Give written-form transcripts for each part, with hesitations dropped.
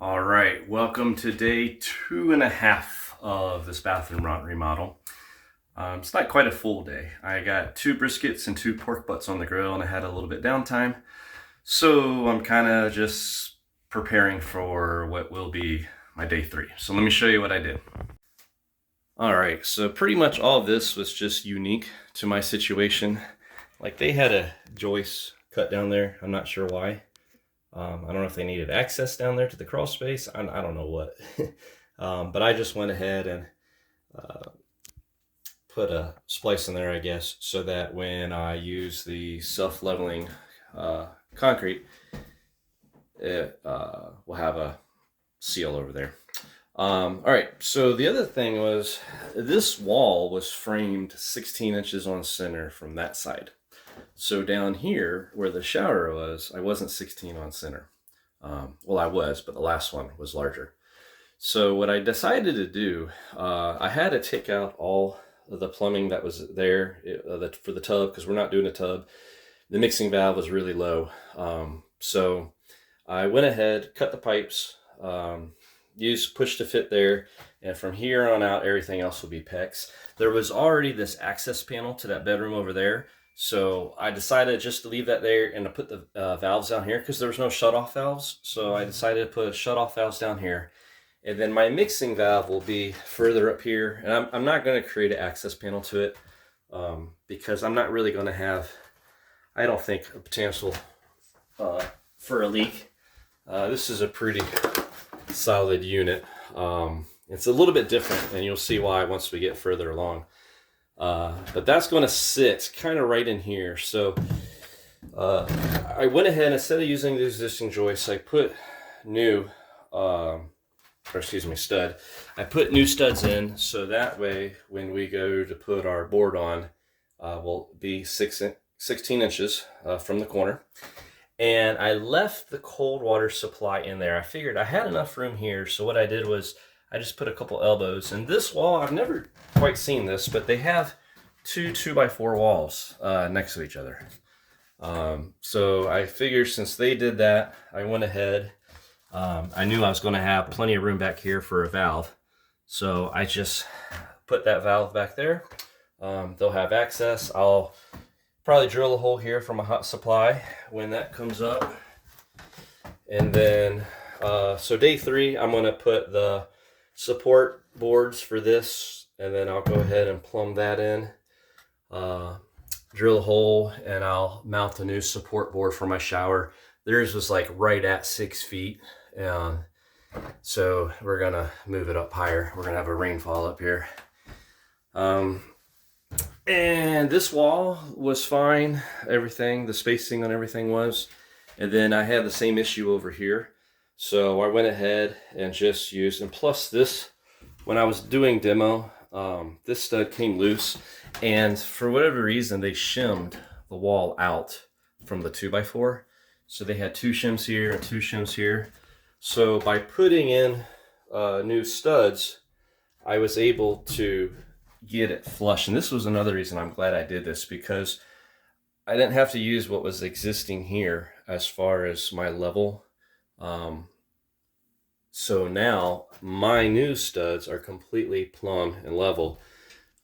All right, welcome to day 2.5 of this bathroom remodel. It's not quite a full day. I got 2 briskets and 2 pork butts on the grill, and I had a little bit downtime. So I'm kind of just preparing for what will be my day 3. So let me show you what I did. All right, so pretty much all of this was just unique to my situation. Like, they had a joist cut down there. I'm not sure why. I don't know if they needed access down there to the crawl space. I don't know what. But I just went ahead and put a splice in there, I guess, so that when I use the self-leveling concrete, it will have a seal over there. All right, so the other thing was this wall was framed 16 inches on center from that side. So down here where the shower was, I wasn't 16 on center. Well, I was, but the last one was larger. So what I decided to do, I had to take out all of the plumbing that was there for the tub, because we're not doing a tub. The mixing valve was really low. So I went ahead, cut the pipes, used push to fit there, and from here on out, everything else will be PEX. There was already this access panel to that bedroom over there. So I decided just to leave that there and to put the valves down here, because there was no shutoff valves. So I decided to put shutoff valves down here. And then my mixing valve will be further up here. And I'm not going to create an access panel to it because I'm not really going to have, I don't think, a potential for a leak. This is a pretty solid unit. It's a little bit different, and you'll see why once we get further along. But that's going to sit kind of right in here. So I went ahead, instead of using the existing joists, I put stud. I put new studs in, so that way when we go to put our board on, will be 16 inches from the corner. And I left the cold water supply in there. I figured I had enough room here, so what I did was I just put a couple elbows. And this wall, I've never quite seen this, but they have 2 2x4 walls next to each other. So I figured since they did that, I went ahead. I knew I was going to have plenty of room back here for a valve. So I just put that valve back there. They'll have access. I'll probably drill a hole here for my hot supply when that comes up. And then, so day 3, I'm going to put the support boards for this, and then I'll go ahead and plumb that in, drill a hole, and I'll mount a new support board for my shower. Theirs was like right at 6 feet, and so we're gonna move it up higher. We're gonna have a rainfall up here. And this wall was fine, everything, the spacing on everything was. And then I had the same issue over here. So I went ahead and just used, and plus this, when I was doing demo, this stud came loose, and for whatever reason, they shimmed the wall out from the 2x4. So they had 2 shims here and 2 shims here. So by putting in new studs, I was able to get it flush. And this was another reason I'm glad I did this, because I didn't have to use what was existing here as far as my level. So now my new studs are completely plumb and level.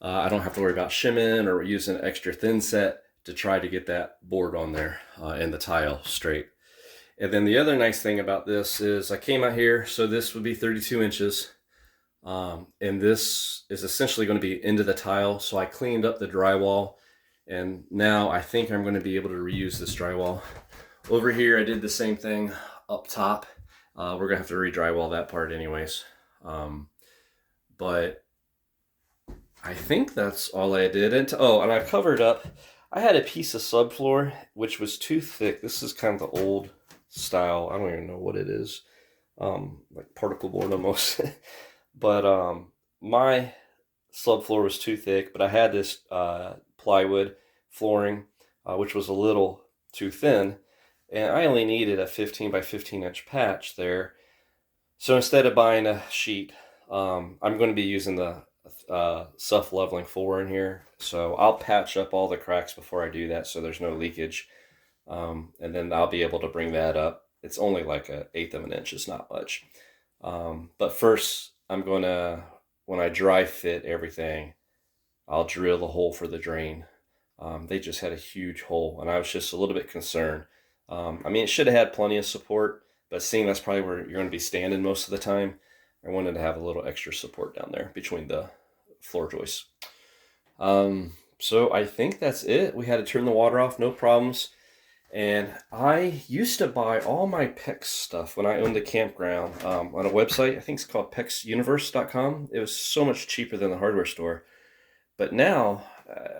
I don't have to worry about shimming or using an extra thin set to try to get that board on there and the tile straight. And then the other nice thing about this is I came out here, so this would be 32 inches. And this is essentially going to be into the tile. So I cleaned up the drywall, and now I think I'm going to be able to reuse this drywall. Over here, I did the same thing up top. We're going to have to re-drywall that part anyways. But I think that's all I did. And I covered up. I had a piece of subfloor, which was too thick. This is kind of the old style. I don't even know what it is. Like particle board almost. But my subfloor was too thick, but I had this plywood flooring, which was a little too thin, and I only needed a 15 by 15 inch patch there. So instead of buying a sheet, I'm going to be using the self-leveling floor in here. So I'll patch up all the cracks before I do that, so there's no leakage. And then I'll be able to bring that up It's only like an eighth of an inch. It's not much. But first, I'm gonna, when I dry fit everything, I'll drill the hole for the drain. They just had a huge hole, and I was just a little bit concerned. I mean, it should have had plenty of support, but seeing that's probably where you're going to be standing most of the time, I wanted to have a little extra support down there between the floor joists. So I think that's it. We had to turn the water off, no problems. And I used to buy all my PEX stuff when I owned a campground on a website. I think it's called PEXuniverse.com. It was so much cheaper than the hardware store. But now,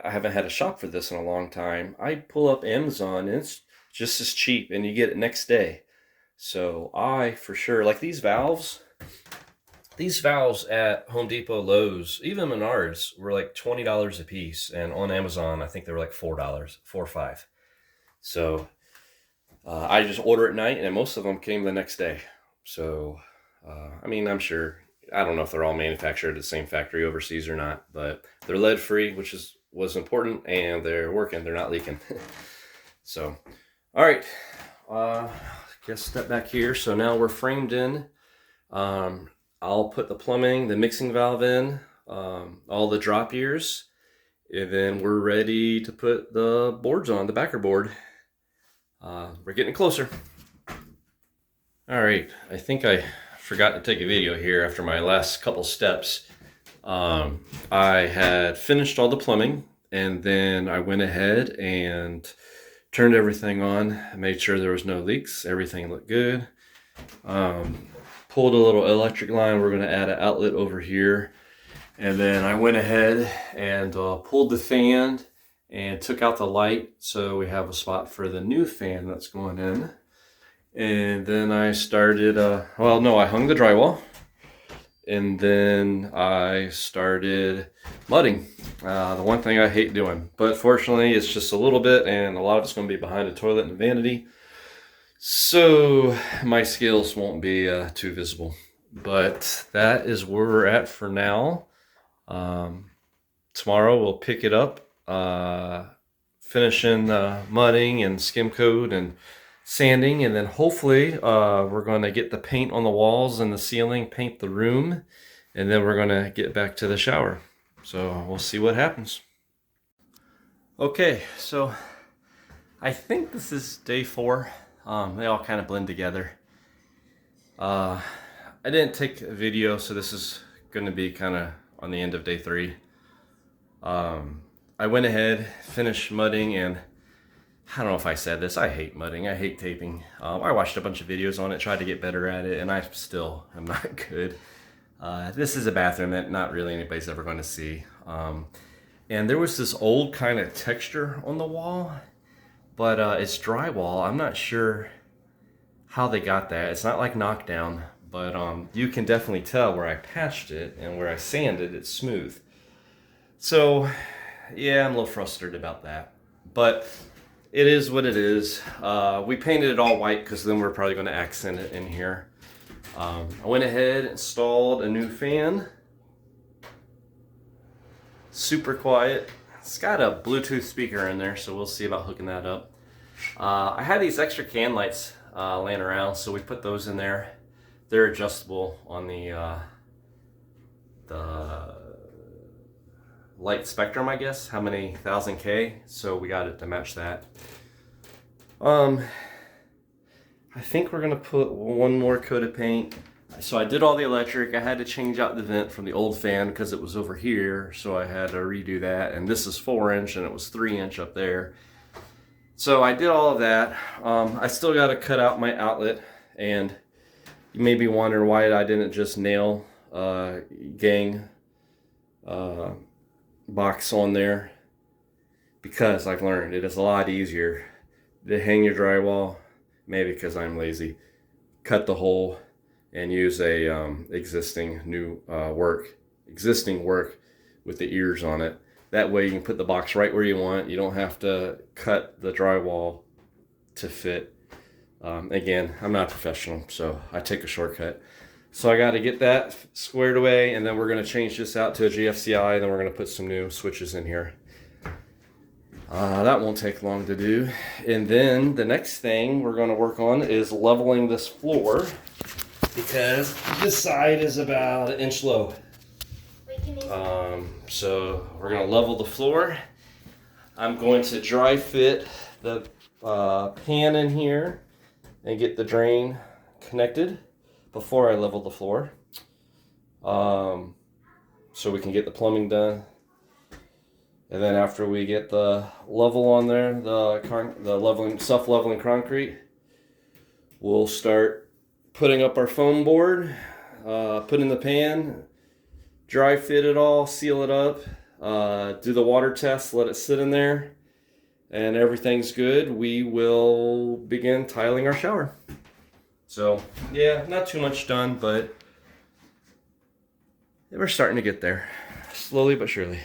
I haven't had a shop for this in a long time. I pull up Amazon and it's just as cheap and you get it next day. So I, for sure, like these valves at Home Depot, Lowe's, even Menards were like $20 a piece. And on Amazon, I think they were like $4, $4 or $5. So I just order at night and most of them came the next day. So, I mean, I'm sure, I don't know if they're all manufactured at the same factory overseas or not, but they're lead free, which was important, and they're working, they're not leaking. So, all right, guess step back here. So now we're framed in. I'll put the plumbing, the mixing valve in, all the drop ears, and then we're ready to put the boards on, the backer board. We're getting closer. All right, I think I forgot to take a video here after my last couple steps. I had finished all the plumbing, and then I went ahead and turned everything on, made sure there was no leaks, everything looked good. Pulled a little electric line. We're going to add an outlet over here, and then I went ahead and pulled the fan and took out the light, so we have a spot for the new fan that's going in. And then I started, I hung the drywall, and then I started mudding. The one thing I hate doing, but fortunately it's just a little bit, and a lot of it's going to be behind the toilet and vanity, so my skills won't be too visible. But that is where we're at for now. Tomorrow we'll pick it up, finishing mudding and skim coat and sanding, and then hopefully we're going to get the paint on the walls and the ceiling, paint the room, and then we're going to get back to the shower. So we'll see what happens. Okay, so I think this is day 4. They all kind of blend together. I didn't take a video, so this is going to be kind of on the end of day 3. I went ahead, finished mudding, and I don't know if I said this, I hate mudding, I hate taping. I watched a bunch of videos on it, tried to get better at it, and I still am not good. This is a bathroom that not really anybody's ever going to see. And there was this old kind of texture on the wall, but it's drywall. I'm not sure how they got that. It's not like knockdown, but you can definitely tell where I patched it and where I sanded, it's smooth. So yeah, I'm a little frustrated about that, but it is what it is. We painted it all white because then we're probably going to accent it in here. I went ahead and installed a new fan. Super quiet. It's got a Bluetooth speaker in there, so we'll see about hooking that up. I had these extra can lights laying around, so we put those in there. They're adjustable on the light spectrum, I guess, how many 1000K, so we got it to match that. I think we're gonna put one more coat of paint. So I did all the electric. I had to change out the vent from the old fan because it was over here, so I had to redo that, and this is 4-inch and it was 3-inch up there. So I did all of that. I still got to cut out my outlet, and you may be wondering why I didn't just nail gang box on there, because I've learned it is a lot easier to hang your drywall, maybe because I'm lazy, cut the hole and use a existing work with the ears on it. That way you can put the box right where you want. You don't have to cut the drywall to fit. Again, I'm not a professional, so I take a shortcut. So I got to get that squared away, and then we're going to change this out to a GFCI, and then we're going to put some new switches in here. That won't take long to do. And then the next thing we're going to work on is leveling this floor, because this side is about 1 inch low. So we're going to level the floor. I'm going to dry fit the pan in here and get the drain connected before I level the floor, so we can get the plumbing done. And then after we get the level on there, the leveling, self-leveling concrete, we'll start putting up our foam board, put in the pan, dry fit it all, seal it up, do the water test, let it sit in there, and everything's good. We will begin tiling our shower. So yeah, not too much done, but we're starting to get there, slowly but surely.